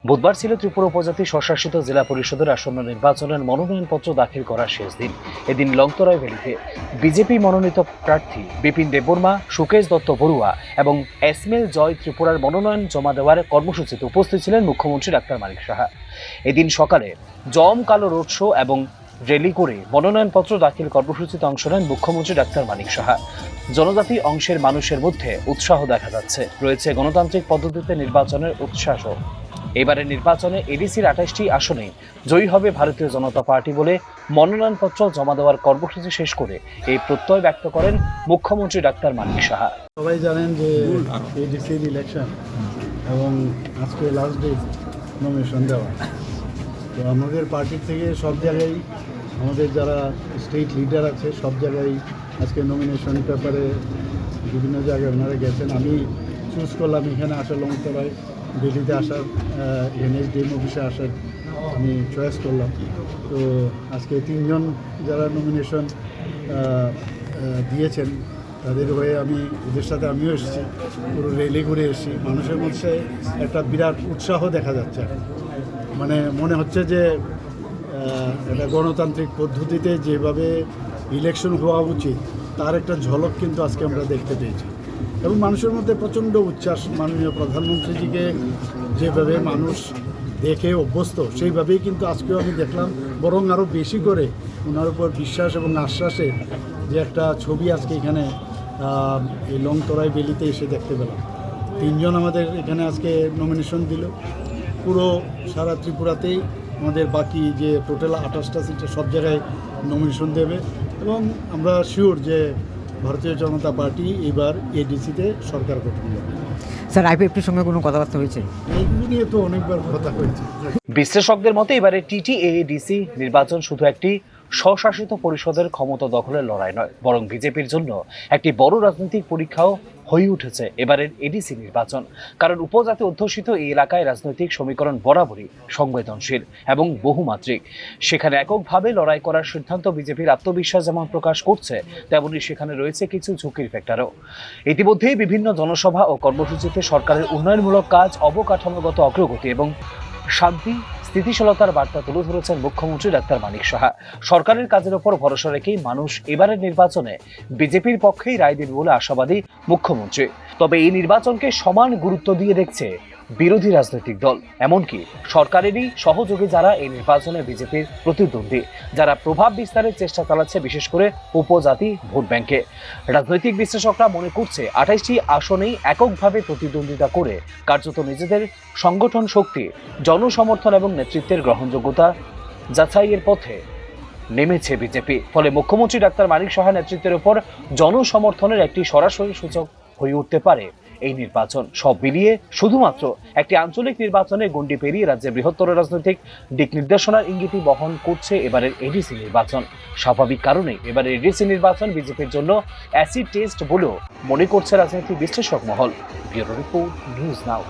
বুধবার ছিল ত্রিপুরা উপজাতি স্বশাসিত জেলা পরিষদের আসন্ন নির্বাচনের মনোনয়নপত্র দাখিল করার শেষ দিন। এদিন লংতরাই ভ্যালিতে বিজেপি মনোনীত প্রার্থী বিপিন দেববর্মা, সুকেশ দত্ত বড়ুয়া এবং এসমেল জয় ত্রিপুরার মনোনয়ন জমা দেওয়ার কর্মসূচিতে উপস্থিত ছিলেন মুখ্যমন্ত্রী ডাক্তার মানিক সাহা। এদিন সকালে জমকালো রোড শো এবং র্যালি করে মনোনয়নপত্র দাখিল কর্মসূচিতে অংশ নেন মুখ্যমন্ত্রী ডাক্তার মানিক সাহা। জনজাতি অংশের মানুষের মধ্যে উৎসাহ দেখা যাচ্ছে, রয়েছে গণতান্ত্রিক পদ্ধতিতে নির্বাচনের উৎসাহ। এবারের নির্বাচনে এডিসির 28টি আসনে জয়ী হবে ভারতীয় জনতা পার্টি বলে মনোনয়নপত্র জমা দেওয়ার কর্মসূচি শেষ করে এই প্রত্যয় ব্যক্ত করেন মুখ্যমন্ত্রী ডাক্তার মানিক সাহা। সবাই জানেন যে এডিসির ইলেকশন এবং আজকে লাস্ট ডে নমিনেশন দেওয়া। তো আমাদের পার্টির থেকে সব জায়গায় আমাদের যারা স্টেট লিডার আছে সব জায়গায় আজকে নমিনেশন পেপারে বিভিন্ন জায়গায় ওনারা গেছেন। আমি চুজ করলাম এখানে আসার, লংতরায় দিল্লিতে আসার, এনএসডিএম অফিসে আসার আমি চয়েস করলাম। তো আজকে 3 জন যারা নমিনেশন দিয়েছেন তাদের হয়ে আমি ওদের সাথে আমিও এসেছি, পুরো র্যালি ঘুরে এসেছি। মানুষের মধ্যে একটা বিরাট উৎসাহ দেখা যাচ্ছে। মানে মনে হচ্ছে যে একটা গণতান্ত্রিক পদ্ধতিতে যেভাবে ইলেকশন হওয়া উচিত তার একটা ঝলক কিন্তু আজকে আমরা দেখতে পেয়েছি। এবং মানুষের মধ্যে প্রচণ্ড উচ্ছ্বাস। মাননীয় প্রধানমন্ত্রীজিকে যেভাবে মানুষ দেখে অভ্যস্ত সেইভাবেই কিন্তু আজকেও আমি দেখলাম, বরং আরও বেশি করে ওনার উপর বিশ্বাস এবং আশ্বাসের যে একটা ছবি আজকে এখানে এই লংতরাই ভ্যালিতে এসে দেখতে পেলাম। 3 জন আমাদের এখানে আজকে নমিনেশন দিল। পুরো সারা ত্রিপুরাতেই আমাদের বাকি যে টোটাল 28টা সিটে সব জায়গায় নমিনেশন দেবে এবং আমরা শিওর যে ভারতীয় জনতা পার্টি এবার এডিসিতে সরকার গঠন করবে। স্যার, আইপিএফটির সঙ্গে কোনো কথাবার্তা হয়েছে? এইগুলো নিয়ে তো অনেকবার কথা হয়েছে। বিশ্লেষকদের মতে এবারে টিটিএডিসি নির্বাচন শুধু একটি স্বশাসিত পরিষদের ক্ষমতা দখলের লড়াই নয়, বরং বিজেপির জন্য একটি বড় রাজনৈতিক পরীক্ষাও হয়ে উঠেছে এবারের এডিসি নির্বাচন। কারণ উপজাতি অধ্যুষিত এই এলাকায় রাজনৈতিক সমীকরণ বরাবরই সংবেদনশীল এবং বহুমাত্রিক। সেখানে এককভাবে লড়াই করার সিদ্ধান্ত বিজেপির আত্মবিশ্বাস যেমন প্রকাশ করছে, তেমনি সেখানে রয়েছে কিছু ঝুঁকির ফ্যাক্টরও। ইতিমধ্যেই বিভিন্ন জনসভা ও কর্মসূচিতে সরকারের উন্নয়নমূলক কাজ, অবকাঠামোগত অগ্রগতি এবং শান্তি স্থিতিশীলতার বার্তা তুলে ধরেছেন মুখ্যমন্ত্রী ডাক্তার মানিক সাহা। সরকারের কাজের ওপর ভরসা রেখেই মানুষ এবারের নির্বাচনে বিজেপির পক্ষেই রায় দেবে বলে আশাবাদী মুখ্যমন্ত্রী। তবে এই নির্বাচনকে সমান গুরুত্ব দিয়ে দেখছে বিরোধী রাজনৈতিক দল, এমনকি সরকারেরই সহযোগী যারা এই নির্বাচনে বিজেপির প্রতিদ্বন্দ্বী, যারা প্রভাব বিস্তারের চেষ্টা চালাচ্ছে বিশেষ করে উপজাতি ভোট ব্যাংকে। রাজনৈতিক বিশ্লেষকরা মনে করছে 28টি আসনেই এককভাবে প্রতিদ্বন্দ্বিতা করে কার্যত নিজেদের সংগঠন শক্তি, জনসমর্থন এবং নেতৃত্বের গ্রহণযোগ্যতা যাচাইয়ের পথে নেমেছে বিজেপি। ফলে মুখ্যমন্ত্রী ডাক্তার মানিক সাহা নেতৃত্বের উপর জনসমর্থনের একটি সরাসরি সূচক হয়ে উঠতে পারে এই নির্বাচন। সব মিলিয়ে শুধুমাত্র একটি আঞ্চলিক নির্বাচনে গণ্ডি পেরিয়ে রাজ্যের বৃহত্তর রাজনৈতিক দিক নির্দেশনার ইঙ্গিতই বহন করছে এবারের এডিসি নির্বাচন। স্বাভাবিক কারণেই এবারের এডিসি নির্বাচন বিজেপির জন্য অ্যাসিড টেস্ট বলেও মনে করছে রাজনৈতিক বিশ্লেষক মহল। Bureau report, news now.